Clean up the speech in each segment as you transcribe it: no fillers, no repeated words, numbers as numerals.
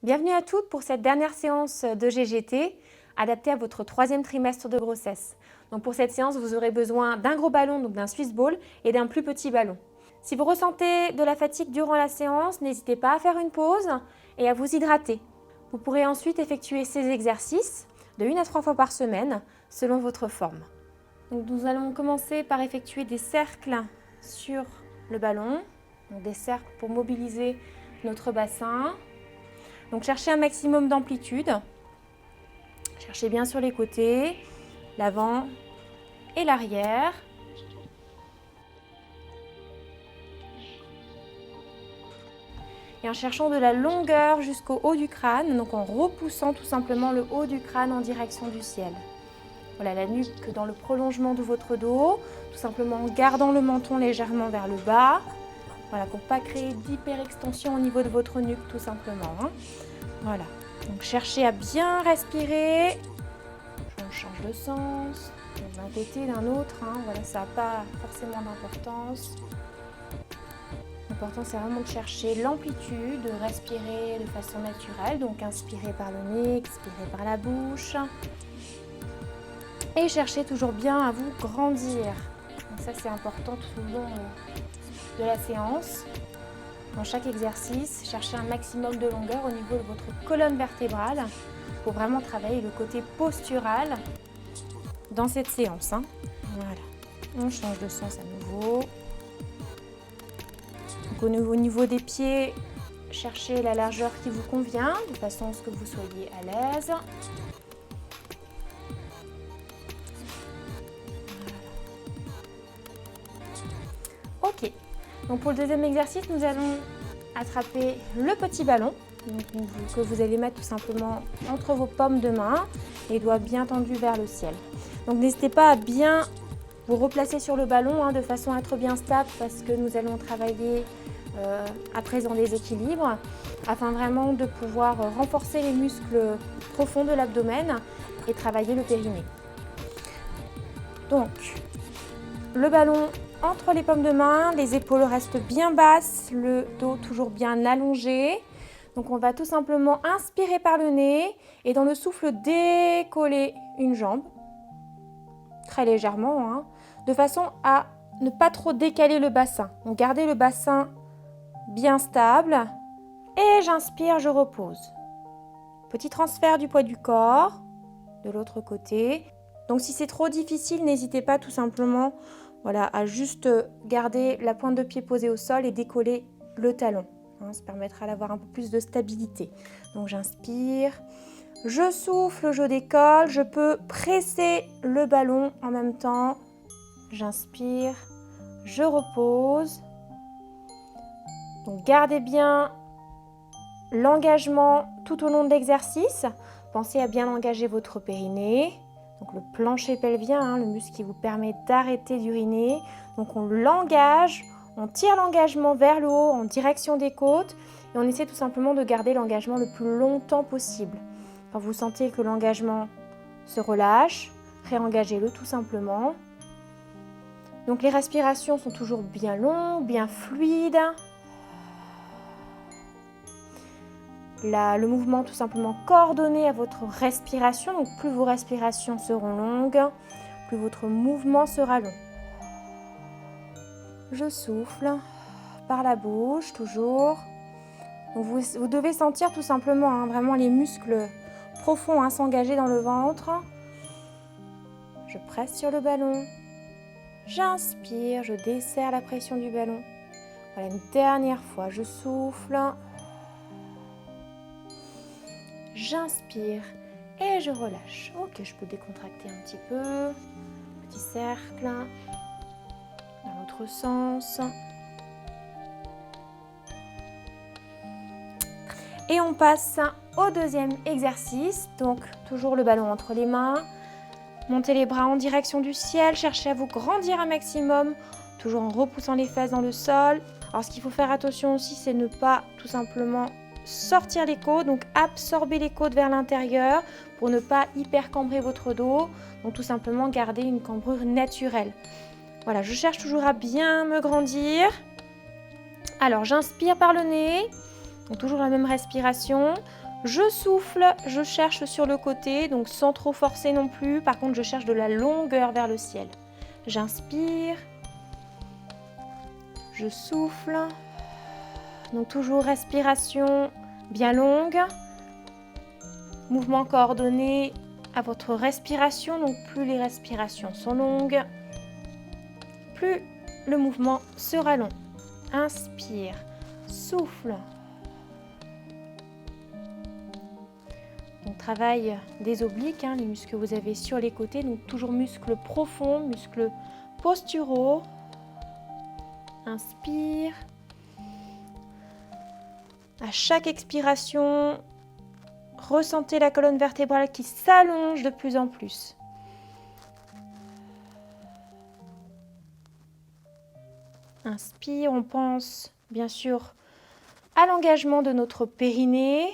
Bienvenue à toutes pour cette dernière séance de GGT adaptée à votre 3e trimestre de grossesse. Donc pour cette séance, vous aurez besoin d'un gros ballon, donc d'un Swiss ball, et d'un plus petit ballon. Si vous ressentez de la fatigue durant la séance, n'hésitez pas à faire une pause et à vous hydrater. Vous pourrez ensuite effectuer ces exercices de 1 à 3 fois par semaine selon votre forme. Donc nous allons commencer par effectuer des cercles sur le ballon, donc des cercles pour mobiliser notre bassin. Donc cherchez un maximum d'amplitude, cherchez bien sur les côtés, l'avant et l'arrière. Et en cherchant de la longueur jusqu'au haut du crâne, donc en repoussant tout simplement le haut du crâne en direction du ciel. Voilà, la nuque dans le prolongement de votre dos, tout simplement en gardant le menton légèrement vers le bas. Voilà, pour ne pas créer d'hyperextension au niveau de votre nuque tout simplement. Voilà, donc cherchez à bien respirer. On change de sens, d'un côté, d'un autre. Voilà, ça n'a pas forcément d'importance. L'important, c'est vraiment de chercher l'amplitude, de respirer de façon naturelle. Donc, inspirez par le nez, expirez par la bouche. Et cherchez toujours bien à vous grandir. Donc ça, c'est important tout au long de la séance. Dans chaque exercice, cherchez un maximum de longueur au niveau de votre colonne vertébrale pour vraiment travailler le côté postural dans cette séance. Voilà. On change de sens à nouveau. Donc au niveau des pieds, cherchez la largeur qui vous convient, de façon à ce que vous soyez à l'aise. Ok. Donc pour le deuxième exercice, nous allons attraper le petit ballon que vous allez mettre tout simplement entre vos paumes de main et doigt bien tendu vers le ciel. Donc n'hésitez pas à bien vous replacer sur le ballon de façon à être bien stable parce que nous allons travailler à présent des équilibres afin vraiment de pouvoir renforcer les muscles profonds de l'abdomen et travailler le périnée. Donc le ballon entre les paumes de main, les épaules restent bien basses, le dos toujours bien allongé. Donc on va tout simplement inspirer par le nez et dans le souffle décoller une jambe, très légèrement, de façon à ne pas trop décaler le bassin. Donc gardez le bassin bien stable et j'inspire, je repose. Petit transfert du poids du corps de l'autre côté. Donc si c'est trop difficile, n'hésitez pas tout simplement à juste garder la pointe de pied posée au sol et décoller le talon. Ça permettra d'avoir un peu plus de stabilité. Donc j'inspire, je souffle, je décolle, je peux presser le ballon en même temps. J'inspire, je repose. Donc gardez bien l'engagement tout au long de l'exercice. Pensez à bien engager votre périnée. Donc le plancher pelvien, le muscle qui vous permet d'arrêter d'uriner. Donc on l'engage, on tire l'engagement vers le haut en direction des côtes et on essaie tout simplement de garder l'engagement le plus longtemps possible. Quand vous sentez que l'engagement se relâche, réengagez-le tout simplement. Donc les respirations sont toujours bien longues, bien fluides. Le mouvement tout simplement coordonné à votre respiration. Donc plus vos respirations seront longues, plus votre mouvement sera long. Je souffle par la bouche toujours. Donc vous devez sentir tout simplement vraiment les muscles profonds s'engager dans le ventre. Je presse sur le ballon. J'inspire, je desserre la pression du ballon. Voilà, une dernière fois, je souffle. J'inspire et je relâche. Ok, je peux décontracter un petit peu. Petit cercle. Dans l'autre sens. Et on passe au deuxième exercice. Donc, toujours le ballon entre les mains. Montez les bras en direction du ciel. Cherchez à vous grandir un maximum. Toujours en repoussant les fesses dans le sol. Alors, ce qu'il faut faire attention aussi, c'est ne pas tout simplement sortir les côtes, donc absorber les côtes vers l'intérieur pour ne pas hyper cambrer votre dos, donc tout simplement garder une cambrure naturelle. Voilà, je cherche toujours à bien me grandir. Alors j'inspire par le nez, donc toujours la même respiration, Je souffle, je cherche sur le côté, donc sans trop forcer non plus. Par contre, je cherche de la longueur vers le ciel. J'inspire. Je souffle. Donc toujours respiration bien longue. Mouvement coordonné à votre respiration. Donc plus les respirations sont longues, plus le mouvement sera long. Inspire, souffle. On travaille des obliques, les muscles que vous avez sur les côtés. Donc toujours muscles profonds, muscles posturaux. Inspire. À chaque expiration, ressentez la colonne vertébrale qui s'allonge de plus en plus. Inspire, on pense bien sûr à l'engagement de notre périnée.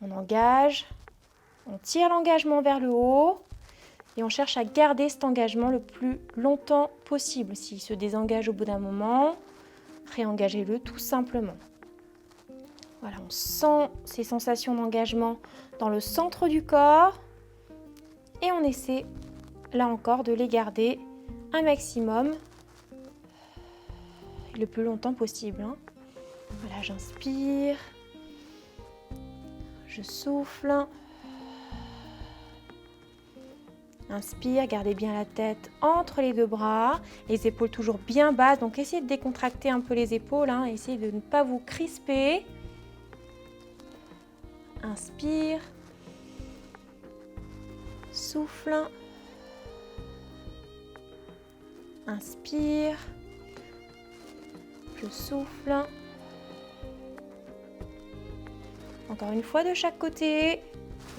On engage, on tire l'engagement vers le haut et on cherche à garder cet engagement le plus longtemps possible. S'il se désengage au bout d'un moment, réengagez-le tout simplement. Voilà, on sent ces sensations d'engagement dans le centre du corps et on essaie là encore de les garder un maximum le plus longtemps possible. Voilà, j'inspire, je souffle. Inspire, gardez bien la tête entre les deux bras, les épaules toujours bien basses. Donc essayez de décontracter un peu les épaules, essayez de ne pas vous crisper. Inspire, souffle, inspire, je souffle. Encore une fois de chaque côté.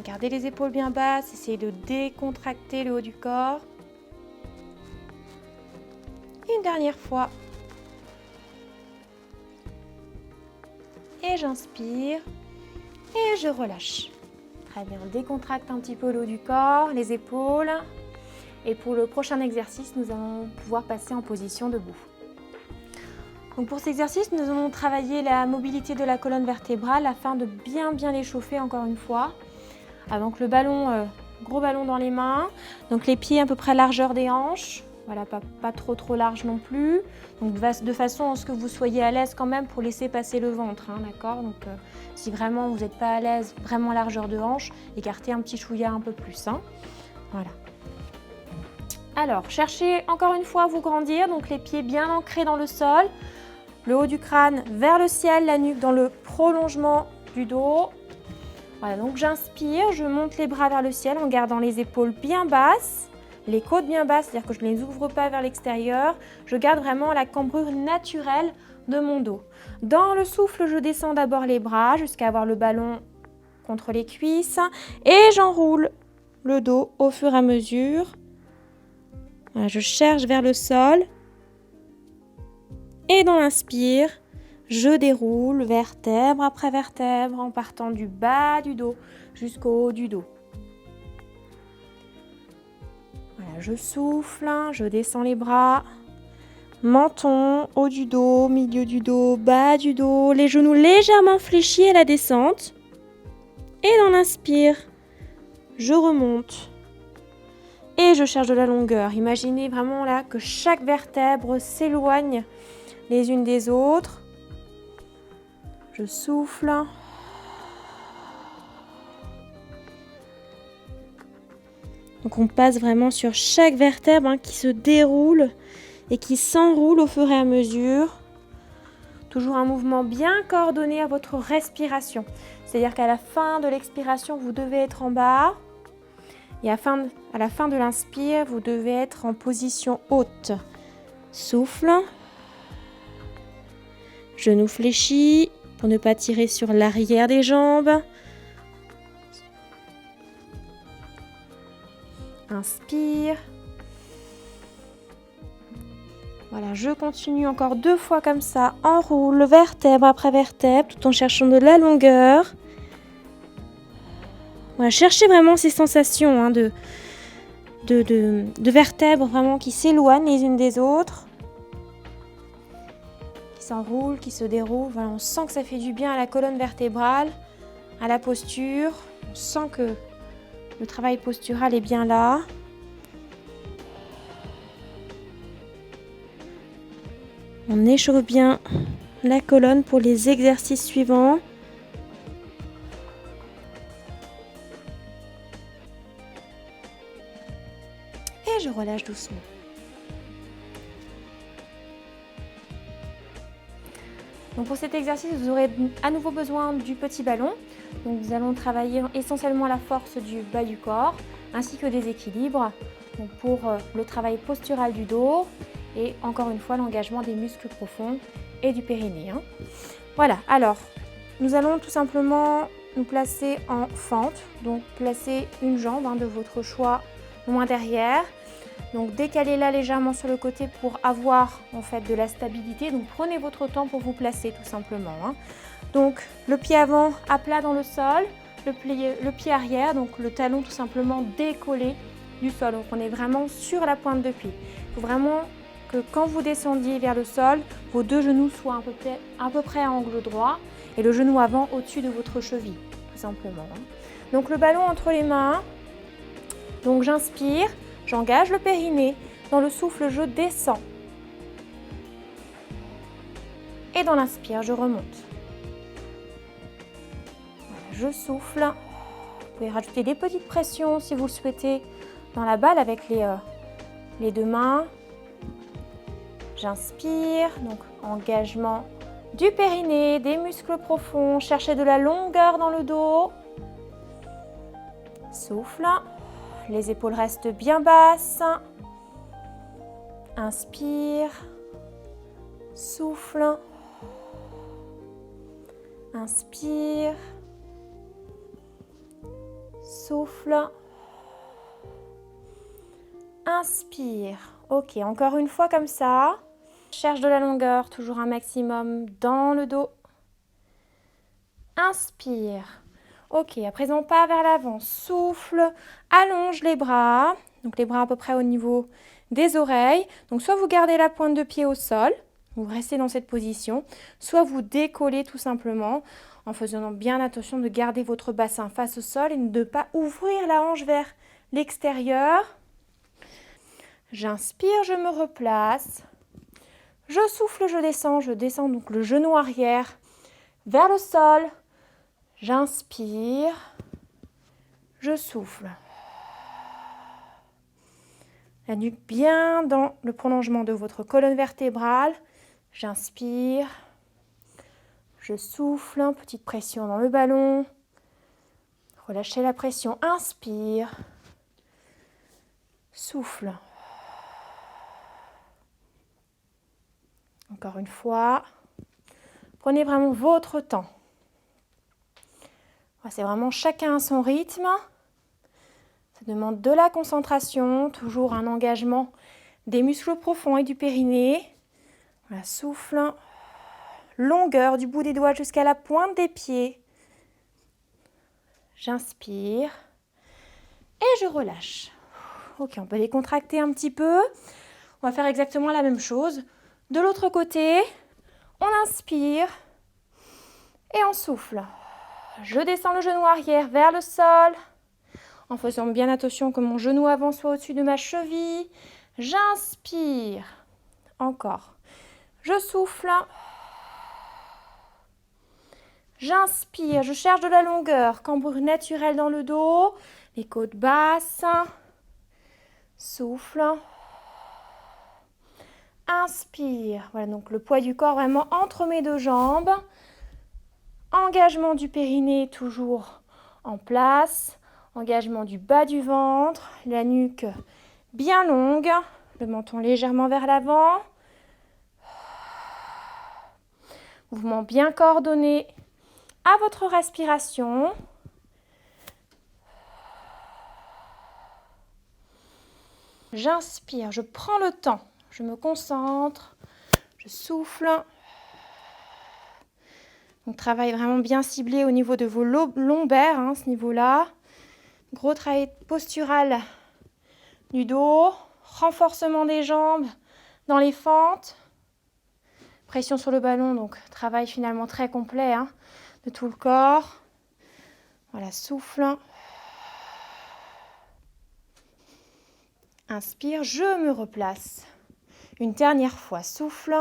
Gardez les épaules bien basses, essayez de décontracter le haut du corps. Et une dernière fois. Et j'inspire et je relâche. Très bien, on décontracte un petit peu le haut du corps, les épaules. Et pour le prochain exercice, nous allons pouvoir passer en position debout. Donc pour cet exercice, nous allons travailler la mobilité de la colonne vertébrale afin de bien l'échauffer encore une fois. Donc le ballon, gros ballon dans les mains, donc les pieds à peu près à largeur des hanches, voilà, pas trop large non plus, donc de façon à ce que vous soyez à l'aise quand même pour laisser passer le ventre, d'accord. Donc si vraiment vous n'êtes pas à l'aise, vraiment largeur de hanche, écartez un petit chouïa un peu plus, voilà. Alors cherchez encore une fois à vous grandir, donc les pieds bien ancrés dans le sol, le haut du crâne vers le ciel, la nuque dans le prolongement du dos. Voilà, donc j'inspire, je monte les bras vers le ciel en gardant les épaules bien basses, les côtes bien basses, c'est-à-dire que je ne les ouvre pas vers l'extérieur. Je garde vraiment la cambrure naturelle de mon dos. Dans le souffle, je descends d'abord les bras jusqu'à avoir le ballon contre les cuisses et j'enroule le dos au fur et à mesure. Voilà, je cherche vers le sol et dans l'inspire, je déroule vertèbre après vertèbre en partant du bas du dos jusqu'au haut du dos. Voilà, je souffle, je descends les bras, menton, haut du dos, milieu du dos, bas du dos, les genoux légèrement fléchis à la descente. Et dans l'inspire, je remonte et je cherche de la longueur. Imaginez vraiment là que chaque vertèbre s'éloigne les unes des autres. Je souffle. Donc on passe vraiment sur chaque vertèbre qui se déroule et qui s'enroule au fur et à mesure. Toujours un mouvement bien coordonné à votre respiration. C'est-à-dire qu'à la fin de l'expiration, vous devez être en bas. Et à la fin de l'inspire, vous devez être en position haute. Souffle. Genoux fléchis pour ne pas tirer sur l'arrière des jambes. Inspire. Voilà, je continue encore 2 fois comme ça. Enroule vertèbre après vertèbre tout en cherchant de la longueur. Voilà, cherchez vraiment ces sensations de vertèbres vraiment qui s'éloignent les unes des autres. s'enroule, qui se déroule. Voilà, on sent que ça fait du bien à la colonne vertébrale, à la posture. On sent que le travail postural est bien là. On échauffe bien la colonne pour les exercices suivants. Et je relâche doucement. Donc pour cet exercice, vous aurez à nouveau besoin du petit ballon. Donc nous allons travailler essentiellement la force du bas du corps, ainsi que des équilibres. Donc pour le travail postural du dos et encore une fois l'engagement des muscles profonds et du périnée. Voilà, alors nous allons tout simplement nous placer en fente. Donc placer une jambe de votre choix loin derrière. Donc décalez-la légèrement sur le côté pour avoir en fait de la stabilité. Donc prenez votre temps pour vous placer tout simplement. Donc le pied avant à plat dans le sol, le pied arrière, donc le talon tout simplement décollé du sol. Donc on est vraiment sur la pointe de pied. Il faut vraiment que quand vous descendiez vers le sol, vos deux genoux soient à peu près à angle droit et le genou avant au-dessus de votre cheville, tout simplement. Donc le ballon entre les mains. Donc j'inspire. J'engage le périnée. Dans le souffle, je descends. Et dans l'inspire, je remonte. Voilà, je souffle. Vous pouvez rajouter des petites pressions si vous le souhaitez dans la balle avec les deux mains. J'inspire. Donc engagement du périnée, des muscles profonds. Cherchez de la longueur dans le dos. Souffle. Les épaules restent bien basses. Inspire. Souffle. Inspire. Souffle. Inspire. Ok, encore une fois comme ça. Cherche de la longueur, toujours un maximum dans le dos. Inspire. Ok, à présent pas vers l'avant. Souffle, allonge les bras. Donc les bras à peu près au niveau des oreilles. Donc soit vous gardez la pointe de pied au sol, vous restez dans cette position, soit vous décollez tout simplement en faisant bien attention de garder votre bassin face au sol et de ne pas ouvrir la hanche vers l'extérieur. J'inspire, je me replace. Je souffle, je descends donc le genou arrière vers le sol. J'inspire, je souffle. La nuque bien dans le prolongement de votre colonne vertébrale. J'inspire, je souffle, petite pression dans le ballon. Relâchez la pression, inspire, souffle. Encore une fois, prenez vraiment votre temps. C'est vraiment chacun à son rythme. Ça demande de la concentration, toujours un engagement des muscles profonds et du périnée. Voilà, souffle. Longueur du bout des doigts jusqu'à la pointe des pieds. J'inspire. Et je relâche. Ok, on peut décontracter un petit peu. On va faire exactement la même chose. De l'autre côté, on inspire et on souffle. Je descends le genou arrière vers le sol, en faisant bien attention que mon genou avant soit au-dessus de ma cheville. J'inspire. Encore. Je souffle. J'inspire. Je cherche de la longueur. Cambrure naturelle dans le dos. Les côtes basses. Souffle. Inspire. Voilà, donc le poids du corps vraiment entre mes deux jambes. Engagement du périnée toujours en place. Engagement du bas du ventre. La nuque bien longue. Le menton légèrement vers l'avant. Mouvement bien coordonné à votre respiration. J'inspire, je prends le temps. Je me concentre. Je souffle. Donc, travail vraiment bien ciblé au niveau de vos lombaires, ce niveau-là. Gros travail postural du dos. Renforcement des jambes dans les fentes. pression sur le ballon, donc travail finalement très complet hein, de tout le corps. Voilà, souffle. Inspire, je me replace. Une dernière fois, souffle.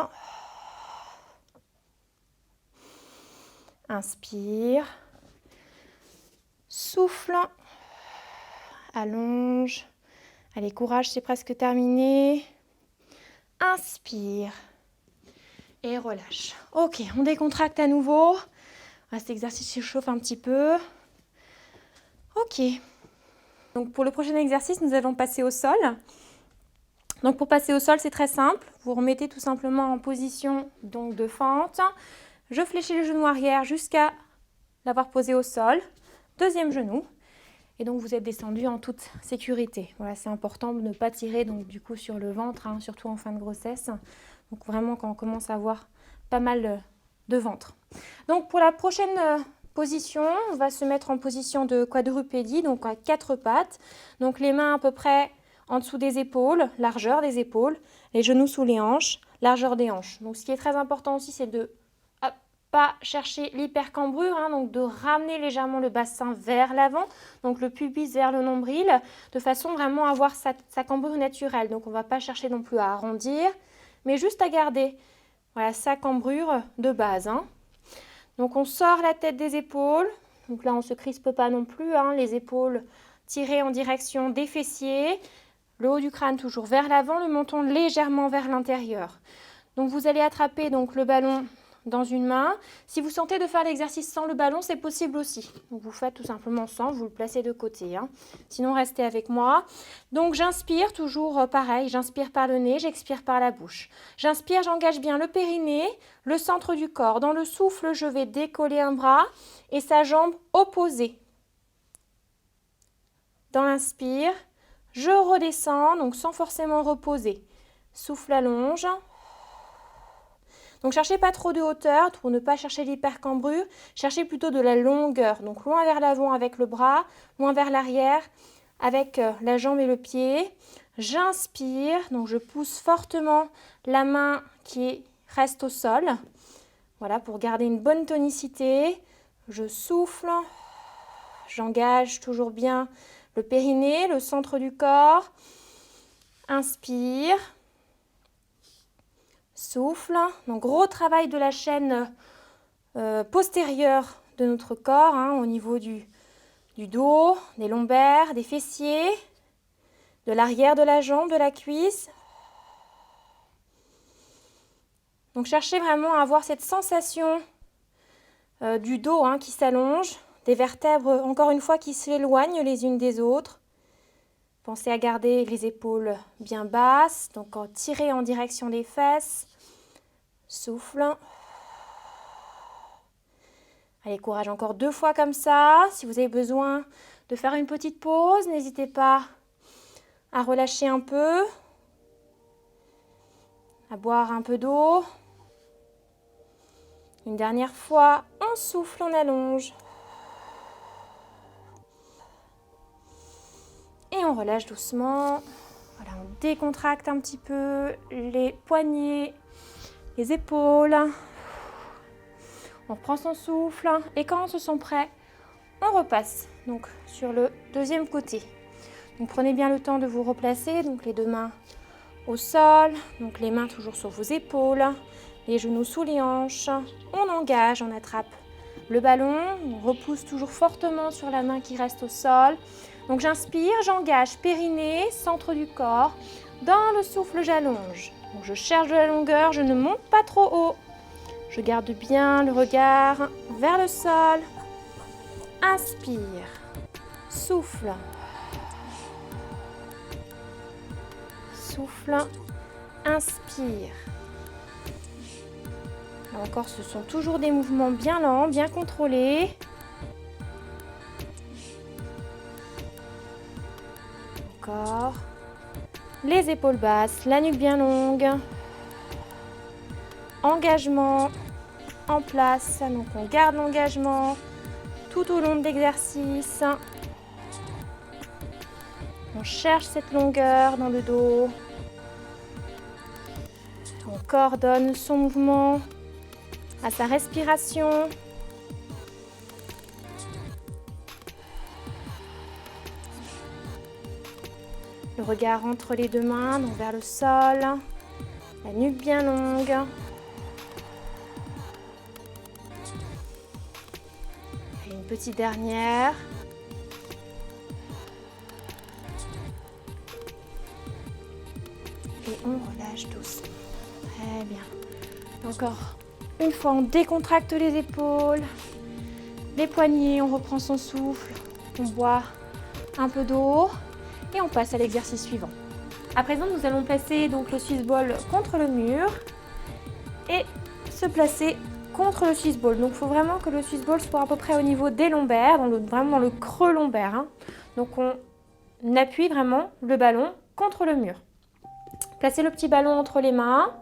Inspire. Souffle. Allonge. Allez, courage, c'est presque terminé. Inspire. Et relâche. Ok, on décontracte à nouveau. Cet exercice chauffe un petit peu. Ok. Donc pour le prochain exercice, nous allons passer au sol. Donc pour passer au sol, c'est très simple. Vous remettez tout simplement en position donc, de fente. Je fléchis le genou arrière jusqu'à l'avoir posé au sol. Deuxième genou. Et donc vous êtes descendu en toute sécurité. Voilà, c'est important de ne pas tirer donc, du coup sur le ventre, hein, surtout en fin de grossesse. Donc vraiment quand on commence à avoir pas mal de ventre. Donc pour la prochaine position, on va se mettre en position de quadrupédie, donc à 4 pattes. Donc les mains à peu près en dessous des épaules, largeur des épaules, les genoux sous les hanches, largeur des hanches. Donc ce qui est très important aussi, c'est de pas chercher l'hypercambrure, hein, donc de ramener légèrement le bassin vers l'avant, donc le pubis vers le nombril, de façon vraiment à avoir sa cambrure naturelle. Donc on ne va pas chercher non plus à arrondir, mais juste à garder voilà, sa cambrure de base. Hein. Donc on sort la tête des épaules, donc là on ne se crispe pas non plus, hein, les épaules tirées en direction des fessiers, le haut du crâne toujours vers l'avant, le menton légèrement vers l'intérieur. Donc vous allez attraper donc, le ballon dans une main. Si vous sentez de faire l'exercice sans le ballon, c'est possible aussi. Donc vous faites tout simplement sans, vous le placez de côté. Hein. Sinon, restez avec moi. Donc j'inspire, toujours pareil, j'inspire par le nez, j'expire par la bouche. J'inspire, j'engage bien le périnée, le centre du corps. Dans le souffle, je vais décoller un bras et sa jambe opposée. Dans l'inspire, je redescends, donc sans forcément reposer. Souffle allonge. Donc, cherchez pas trop de hauteur pour ne pas chercher l'hypercambrure. Cherchez plutôt de la longueur. Donc, loin vers l'avant avec le bras, loin vers l'arrière avec la jambe et le pied. J'inspire. Donc, je pousse fortement la main qui reste au sol. Voilà, pour garder une bonne tonicité. Je souffle. J'engage toujours bien le périnée, le centre du corps. Inspire. Souffle. Donc gros travail de la chaîne postérieure de notre corps, hein, au niveau du dos, des lombaires, des fessiers, de l'arrière de la jambe, de la cuisse. Donc cherchez vraiment à avoir cette sensation du dos hein, qui s'allonge, des vertèbres encore une fois qui s'éloignent les unes des autres. Pensez à garder les épaules bien basses, donc tirer en direction des fesses. Souffle. Allez, courage, encore 2 fois comme ça. Si vous avez besoin de faire une petite pause, n'hésitez pas à relâcher un peu, à boire un peu d'eau. Une dernière fois, on souffle, on allonge. Et on relâche doucement. Voilà, on décontracte un petit peu les poignets, les épaules. On reprend son souffle et quand on se sent prêt, on repasse donc sur le deuxième côté. Donc prenez bien le temps de vous replacer, donc les 2 mains au sol, donc les mains toujours sur vos épaules, les genoux sous les hanches. On engage, on attrape le ballon, on repousse toujours fortement sur la main qui reste au sol. Donc j'inspire, j'engage périnée, centre du corps. Dans le souffle, j'allonge. Donc je cherche de la longueur, je ne monte pas trop haut. Je garde bien le regard vers le sol. Inspire. Souffle. Souffle. Inspire. Là encore, ce sont toujours des mouvements bien lents, bien contrôlés. Encore. Les épaules basses, la nuque bien longue. Engagement en place, donc on garde l'engagement tout au long de l'exercice. On cherche cette longueur dans le dos. Ton corps donne son mouvement à sa respiration. Le regard entre les deux mains, donc vers le sol. La nuque bien longue. Et une petite dernière. Et on relâche doucement. Très bien. Encore une fois, on décontracte les épaules, les poignets, on reprend son souffle, on boit un peu d'eau et on passe à l'exercice suivant. À présent, nous allons placer donc le Swiss ball contre le mur et se placer contre le Swiss ball. Donc, il faut vraiment que le Swiss ball soit à peu près au niveau des lombaires, vraiment dans le creux lombaire. Hein. Donc, on appuie vraiment le ballon contre le mur. Placez le petit ballon entre les mains.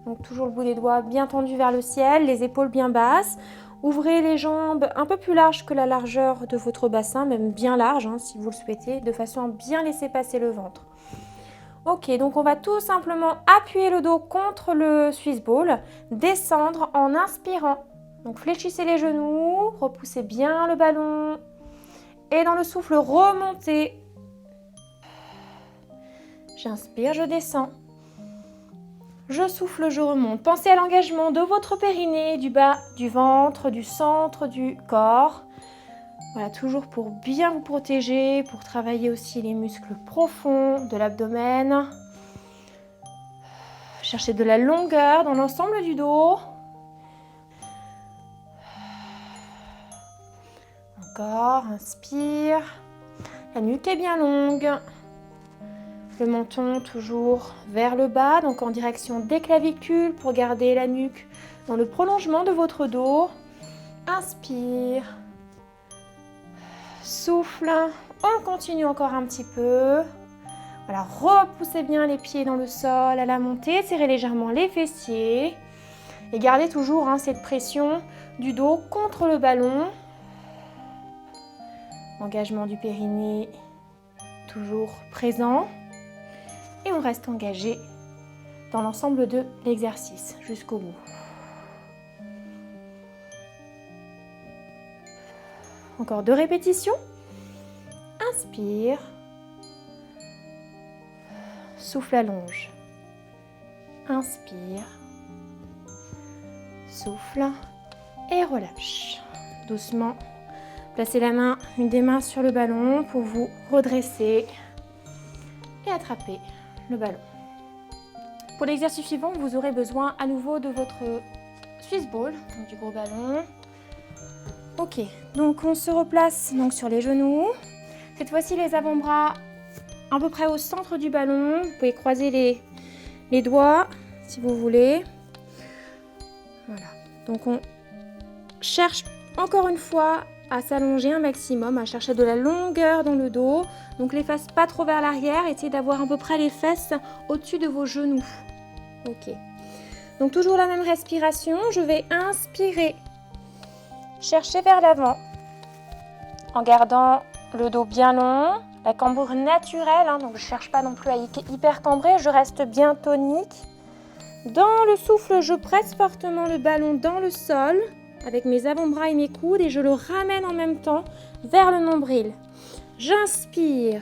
Donc, toujours le bout des doigts bien tendu vers le ciel, les épaules bien basses. Ouvrez les jambes un peu plus larges que la largeur de votre bassin, même bien large hein, si vous le souhaitez, de façon à bien laisser passer le ventre. Ok, donc on va tout simplement appuyer le dos contre le Swiss ball, descendre en inspirant. Donc fléchissez les genoux, repoussez bien le ballon et dans le souffle, remontez. J'inspire, je descends. Je souffle, je remonte. Pensez à l'engagement de votre périnée, du bas du ventre, du centre du corps. Voilà, toujours pour bien vous protéger, pour travailler aussi les muscles profonds de l'abdomen. Cherchez de la longueur dans l'ensemble du dos. Encore, inspire. La nuque est bien longue. Le menton toujours vers le bas, donc en direction des clavicules pour garder la nuque dans le prolongement de votre dos. Inspire. Souffle. On continue encore un petit peu. Voilà, repoussez bien les pieds dans le sol à la montée. Serrez légèrement les fessiers. Et gardez toujours cette pression du dos contre le ballon. Engagement du périnée toujours présent. Et on reste engagé dans l'ensemble de l'exercice jusqu'au bout. Encore 2 répétitions. Inspire. Souffle, allonge. Inspire. Souffle et relâche. Doucement, placez la main, une des mains sur le ballon pour vous redresser et attraper le ballon. Pour l'exercice suivant, vous aurez besoin à nouveau de votre Swiss ball, donc du gros ballon. Ok, donc on se replace donc sur les genoux. Cette fois-ci, les avant-bras à peu près au centre du ballon. Vous pouvez croiser les doigts si vous voulez. Voilà, donc on cherche encore une fois à s'allonger un maximum, à chercher de la longueur dans le dos. Donc les fesses pas trop vers l'arrière, essayez d'avoir à peu près les fesses au-dessus de vos genoux. Ok. Donc toujours la même respiration, je vais inspirer. Chercher vers l'avant en gardant le dos bien long, la cambrure naturelle, donc je ne cherche pas non plus à hyper cambrer, je reste bien tonique. Dans le souffle, je presse fortement le ballon dans le sol avec mes avant-bras et mes coudes et je le ramène en même temps vers le nombril. J'inspire.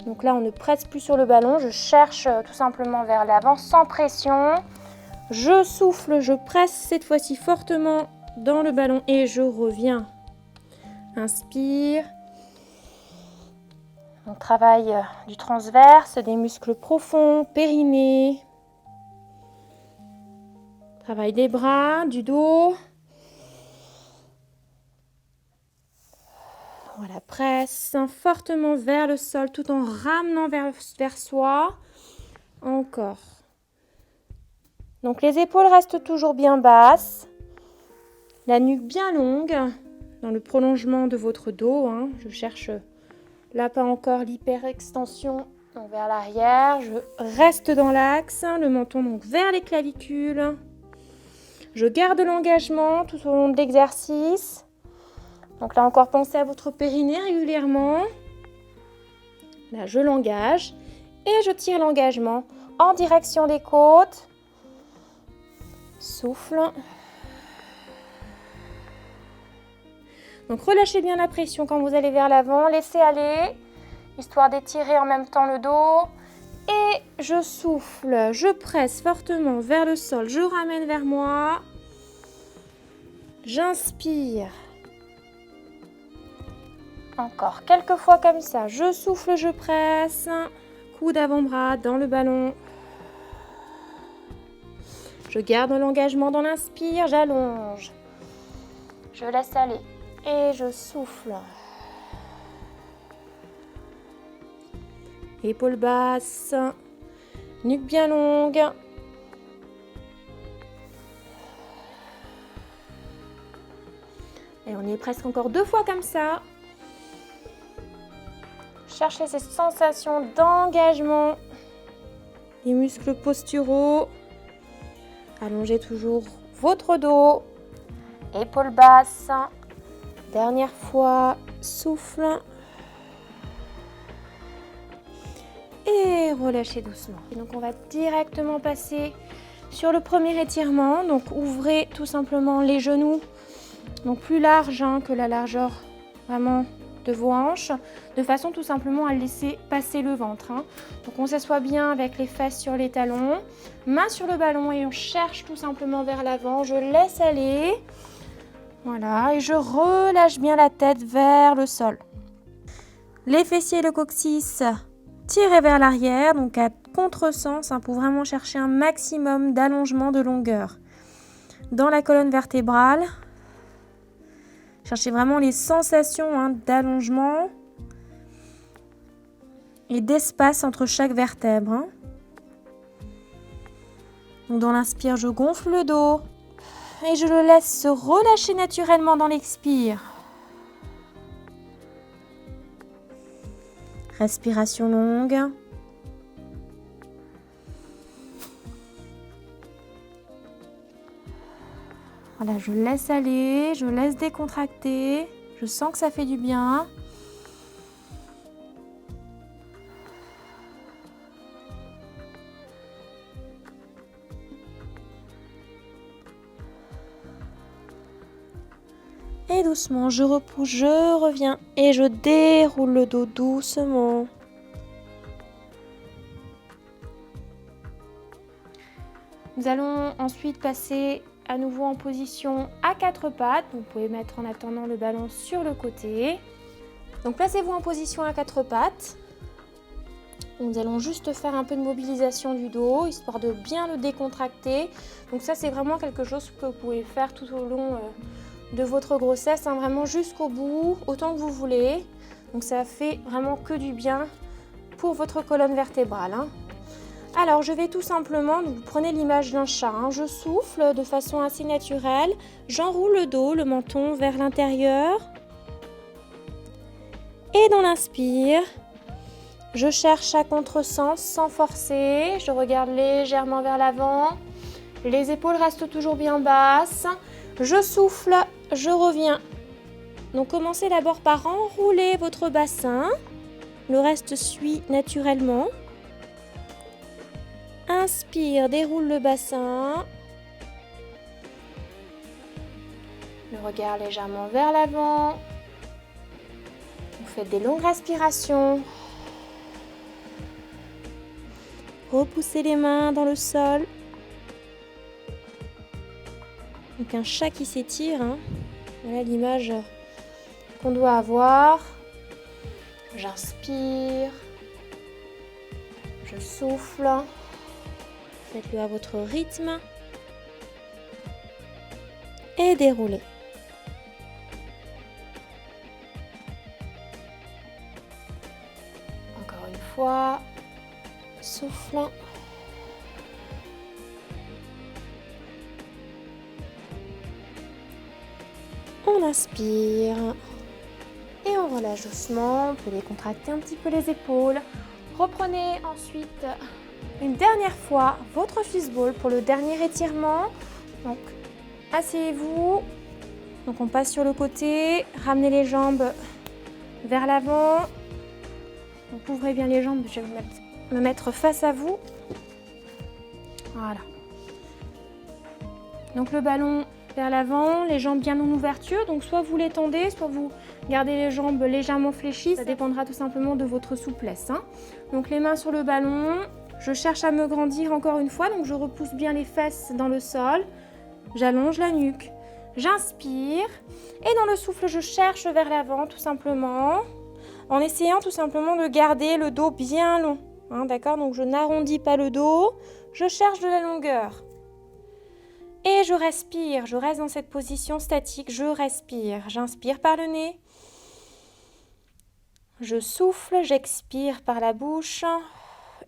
Donc là, on ne presse plus sur le ballon, je cherche tout simplement vers l'avant sans pression. Je souffle, je presse cette fois-ci fortement dans le ballon et je reviens. Inspire. On travaille du transverse, des muscles profonds, périnée. Travail des bras, du dos. Voilà, presse fortement vers le sol tout en ramenant vers soi. Encore. Donc les épaules restent toujours bien basses. La nuque bien longue dans le prolongement de votre dos. Je cherche là pas encore l'hyperextension vers l'arrière. Je reste dans l'axe, le menton donc vers les clavicules. Je garde l'engagement tout au long de l'exercice. Donc là encore, pensez à votre périnée régulièrement. Là, je l'engage et je tire l'engagement en direction des côtes. Souffle. Donc relâchez bien la pression quand vous allez vers l'avant, laissez aller, histoire d'étirer en même temps le dos. Et je souffle, je presse fortement vers le sol, je ramène vers moi. J'inspire. Encore quelques fois comme ça, je souffle, je presse. Coude avant-bras dans le ballon. Je garde l'engagement dans l'inspire, j'allonge. Je laisse aller. Et je souffle. Épaules basses, nuque bien longue. Et on y est presque encore 2 fois comme ça. Cherchez ces sensations d'engagement. Les muscles posturaux. Allongez toujours votre dos. Épaules basses. Dernière fois, souffle. Et relâchez doucement. Et donc on va directement passer sur le premier étirement. Donc ouvrez tout simplement les genoux, donc plus large que la largeur vraiment de vos hanches, de façon tout simplement à laisser passer le ventre. Donc on s'assoit bien avec les fesses sur les talons, main sur le ballon et on cherche tout simplement vers l'avant. Je laisse aller. Voilà, et je relâche bien la tête vers le sol. Les fessiers et le coccyx, tirez vers l'arrière, donc à contresens, pour vraiment chercher un maximum d'allongement de longueur. Dans la colonne vertébrale, cherchez vraiment les sensations d'allongement et d'espace entre chaque vertèbre. Donc dans l'inspire, je gonfle le dos. Et je le laisse se relâcher naturellement dans l'expire. Respiration longue. Voilà, je laisse aller, je laisse décontracter. Je sens que ça fait du bien. Et doucement, je repousse, je reviens et je déroule le dos doucement. Nous allons ensuite passer à nouveau en position à 4 pattes. Vous pouvez mettre en attendant le ballon sur le côté. Donc placez-vous en position à 4 pattes. Nous allons juste faire un peu de mobilisation du dos, histoire de bien le décontracter. Donc ça, c'est vraiment quelque chose que vous pouvez faire tout au long de votre grossesse, vraiment jusqu'au bout, autant que vous voulez. Donc ça fait vraiment que du bien pour votre colonne vertébrale. Alors je vais tout simplement, vous prenez l'image d'un chat, je souffle de façon assez naturelle, j'enroule le dos, le menton vers l'intérieur. Et dans l'inspire, je cherche à contresens sans forcer, je regarde légèrement vers l'avant, les épaules restent toujours bien basses, je souffle, je reviens. Donc commencez d'abord par enrouler votre bassin, le reste suit naturellement. Inspire, déroule le bassin. Le regard légèrement vers l'avant. Vous faites des longues respirations. Repoussez les mains dans le sol. Donc un chat qui s'étire. Voilà l'image qu'on doit avoir. J'inspire. Je souffle. Faites-le à votre rythme. Et déroulez. Encore une fois. Souffle. On inspire. Et on relâche doucement. On peut décontracter un petit peu les épaules. Reprenez ensuite une dernière fois votre fistball pour le dernier étirement. Donc, asseyez-vous. Donc, on passe sur le côté. Ramenez les jambes vers l'avant. Donc, ouvrez bien les jambes. Je vais me mettre face à vous. Voilà. Donc le ballon vers l'avant, les jambes bien en ouverture. Donc soit vous les tendez, soit vous gardez les jambes légèrement fléchies. Ça dépendra tout simplement de votre souplesse, hein. Donc les mains sur le ballon. Je cherche à me grandir encore une fois. Donc je repousse bien les fesses dans le sol. J'allonge la nuque. J'inspire. Et dans le souffle, je cherche vers l'avant tout simplement. En essayant tout simplement de garder le dos bien long. Hein, d'accord? Donc je n'arrondis pas le dos. Je cherche de la longueur. Et je respire, je reste dans cette position statique, je respire. J'inspire par le nez. Je souffle, j'expire par la bouche.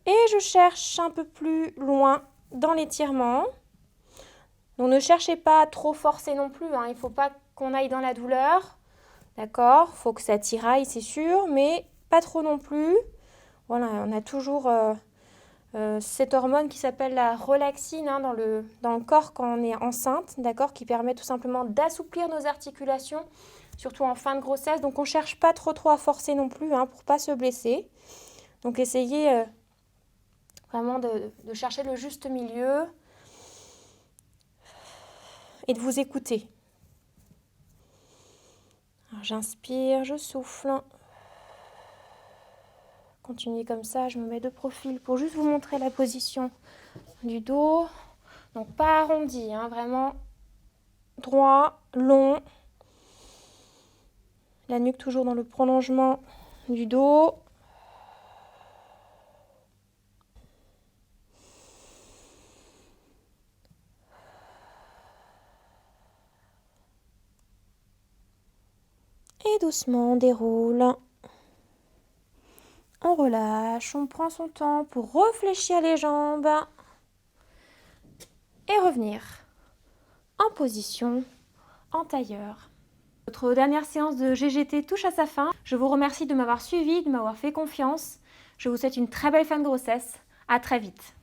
Et je cherche un peu plus loin dans l'étirement. Donc ne cherchez pas à trop forcer non plus, hein. Il ne faut pas qu'on aille dans la douleur. D'accord? Il faut que ça tiraille, c'est sûr, mais pas trop non plus. Voilà, on a toujours... cette hormone qui s'appelle la relaxine, hein, dans le corps quand on est enceinte, d'accord, qui permet tout simplement d'assouplir nos articulations, surtout en fin de grossesse. Donc on ne cherche pas trop à forcer non plus, hein, pour ne pas se blesser. Donc essayez vraiment de chercher le juste milieu et de vous écouter. Alors, j'inspire, je souffle. Continuez comme ça, je me mets de profil pour juste vous montrer la position du dos. Donc pas arrondi, hein, vraiment droit, long. La nuque toujours dans le prolongement du dos. Et doucement on déroule. On relâche, on prend son temps pour réfléchir les jambes et revenir en position en tailleur. Notre dernière séance de GGT touche à sa fin. Je vous remercie de m'avoir suivi, de m'avoir fait confiance. Je vous souhaite une très belle fin de grossesse. À très vite.